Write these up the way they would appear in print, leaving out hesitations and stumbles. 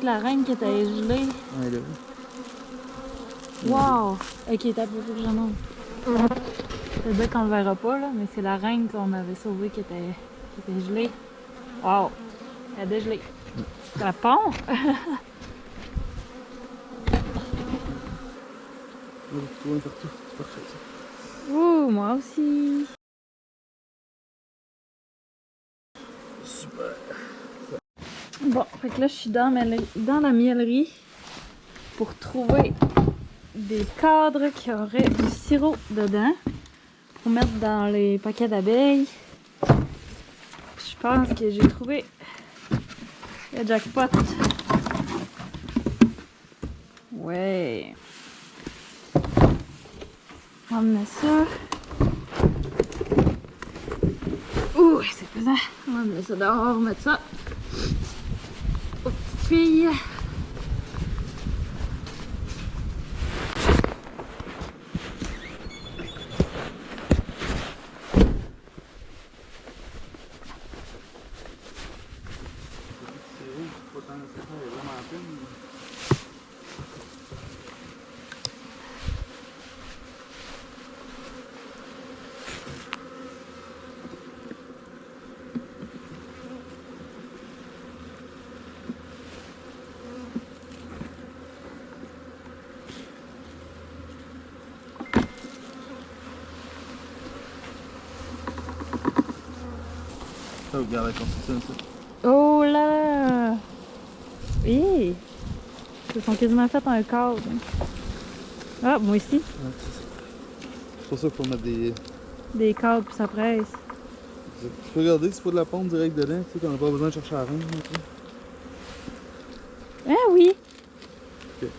la reine qui était gelée. Ouais, là. Wow! Ok, t'as peu que j'en ai. C'est bien qu'on le verra pas, là, mais c'est la reine qu'on avait sauvée qui était gelée. Wow! Elle est dégelée. C'est la pont! On va trouver partout. C'est parfait, ça. Ouh, moi aussi! Super. Bon, fait que là, je suis dans la miellerie pour trouver des cadres qui auraient du sirop dedans pour mettre dans les paquets d'abeilles. Je pense que j'ai trouvé le jackpot. Ouais. On va mettre ça. Ouh, c'est pesant. On va mettre ça dehors, mettre ça aux petites filles. Ça, regarde la construction, ça. Oh là là! Hé! Ils sont quasiment fait un cadre. Ah, moi aussi. Ouais, c'est ça. C'est pour ça qu'il faut mettre des... Des cadres puis ça presse. Tu peux regarder que c'est pas de la pompe direct dedans, tu sais, qu'on n'a pas besoin de chercher la reine. Ah oui! Ok.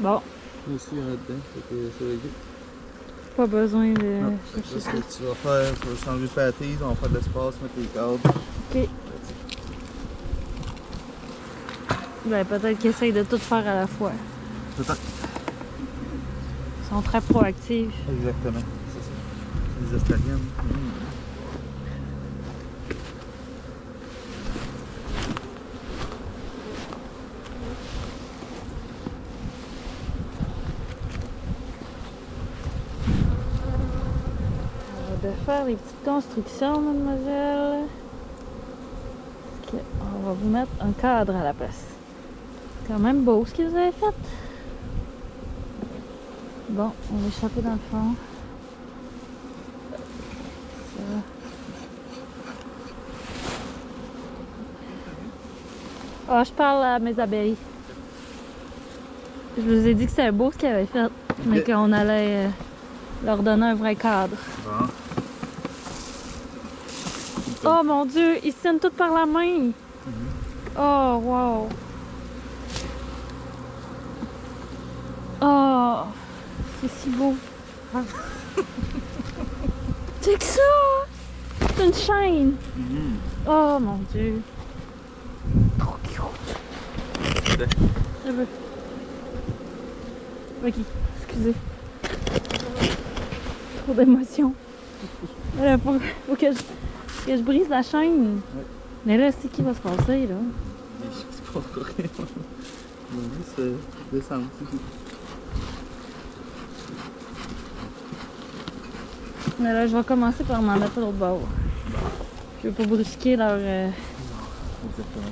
Bon, Moi aussi, il y en a dedans, fait que c'est réglé. pas besoin de Non, chercher ce ça. que tu vas faire, tu vas juste enlever la pâtise, on va faire de l'espace, mettre les cadres. Ok. Ben, peut-être qu'ils essayent de tout faire à la fois. Peut-être. Ils sont très proactifs. Exactement, c'est ça. Les Australiennes. On va faire des petites constructions, mademoiselle. On va vous mettre un cadre à la place. C'est quand même beau ce que vous avez fait. Bon, on va échapper dans le fond. Ça. Ah, je parle à mes abeilles. Je vous ai dit que c'était beau ce qu'ils avaient fait, mais qu'on allait leur donner un vrai cadre. Bon. Oh mon Dieu, ils se tiennent toutes par la main. Oh, wow. Oh, c'est si beau. Check ça! C'est une chaîne. Oh mon Dieu. Trop cute. Je veux. Ok, excusez. Trop d'émotion. Là, faut que je brise la chaîne. Ouais. Mais là, c'est qui va se passer, là? C'est pas encore rien. On va juste descendre, c'est tout. Mais là, je vais commencer par m'en mettre à l'autre bord. Je veux pas brusquer leur... Exactement,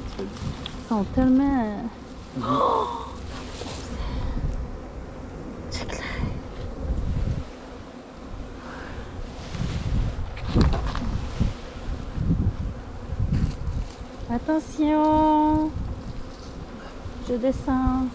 tu fais bien. Ils sont tellement... Oh! Check là. Attention! Je descends.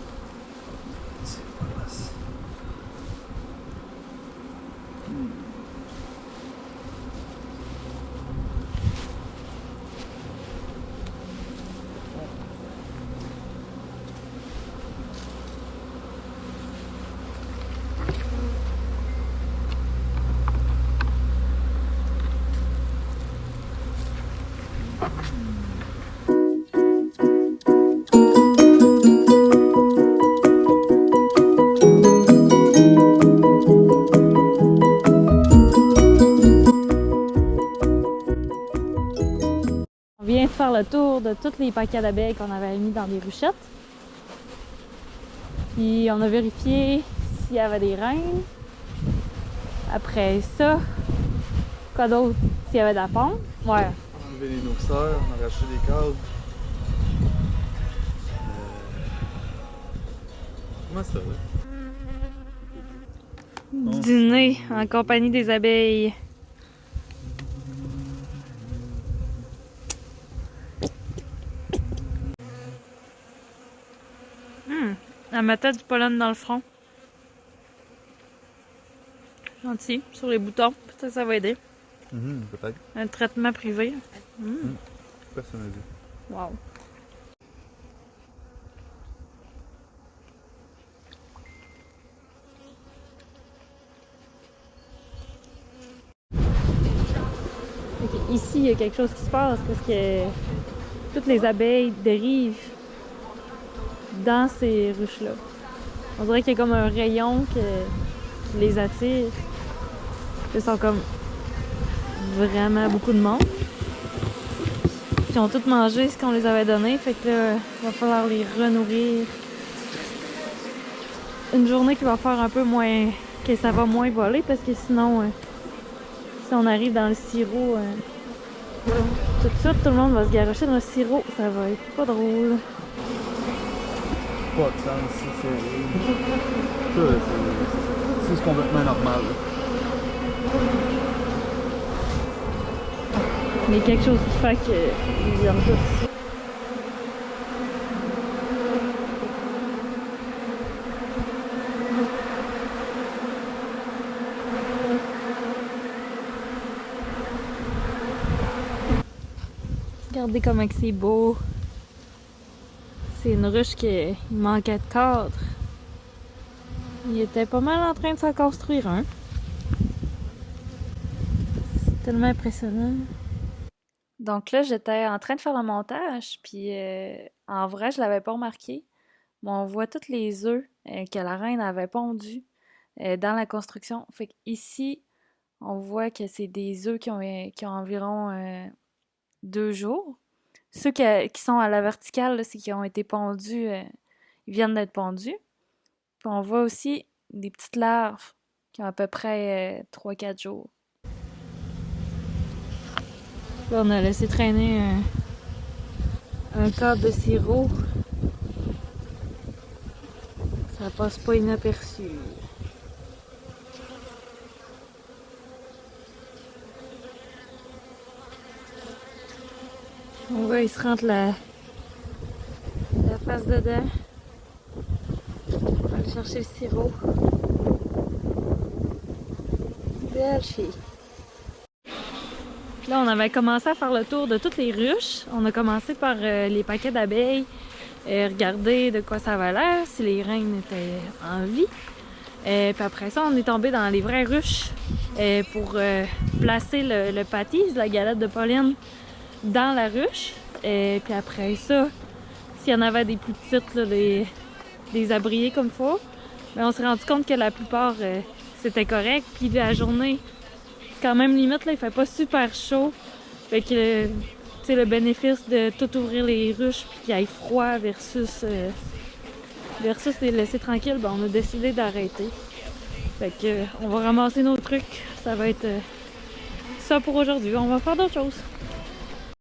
le tour de tous les paquets d'abeilles qu'on avait mis dans des ruchettes. Puis on a vérifié s'il y avait des reines. Après ça, quoi d'autre? S'il y avait de la pompe. Ouais. On a enlevé les nourrisseurs, on a racheté des câbles. Comment ça va? Dîner en compagnie des abeilles. Elle mettait du pollen dans le front. Gentil, sur les boutons. Peut-être que ça va aider. Peut-être. Un traitement privé. Personnalisé. Wow. Ici, il y a quelque chose qui se passe parce que toutes les abeilles dérivent dans ces ruches-là. On dirait qu'il y a comme un rayon qui les attire. Ils sont comme vraiment beaucoup de monde. Ils ont tous mangé ce qu'on les avait donné, fait que là, il va falloir les renourrir. Une journée qui va faire un peu moins... que ça va moins voler parce que sinon, si on arrive dans le sirop, tout de suite tout le monde va se garrocher dans le sirop. Ça va être pas drôle. Pas de sens, c'est complètement normal. Mais quelque chose qui fait qu'ils viennent tous ici. Regardez comment c'est beau. C'est une ruche qui manquait de cadre. Il était pas mal en train de s'en construire un. C'est tellement impressionnant. Donc là, j'étais en train de faire le montage, puis en vrai, je l'avais pas remarqué. Mais on voit tous les œufs que la reine avait pondus dans la construction. Fait qu'ici, on voit que c'est des œufs qui ont environ 2 jours. Ceux qui sont à la verticale, c'est qui ont été pondus, ils viennent d'être pondus. Puis on voit aussi des petites larves qui ont à peu près 3-4 jours. Là, on a laissé traîner un cadre de sirop. Ça passe pas inaperçu. On voit, il se rentre la face dedans. On va aller chercher le sirop. Belle fille. Là, on avait commencé à faire le tour de toutes les ruches. On a commencé par les paquets d'abeilles. Regarder de quoi ça avait l'air, si les reines étaient en vie. Puis après ça, on est tombé dans les vraies ruches pour placer le pâtis, la galette de pollen, dans la ruche. Puis après ça, s'il y en avait des plus petites, là, des abriés comme il faut, mais on s'est rendu compte que la plupart, c'était correct. Puis la journée, c'est quand même limite, là, il fait pas super chaud. Fait que, tu sais, le bénéfice de tout ouvrir les ruches puis qu'il y ait froid versus les laisser tranquilles, ben, on a décidé d'arrêter. Fait que, on va ramasser nos trucs. Ça va être ça pour aujourd'hui. On va faire d'autres choses.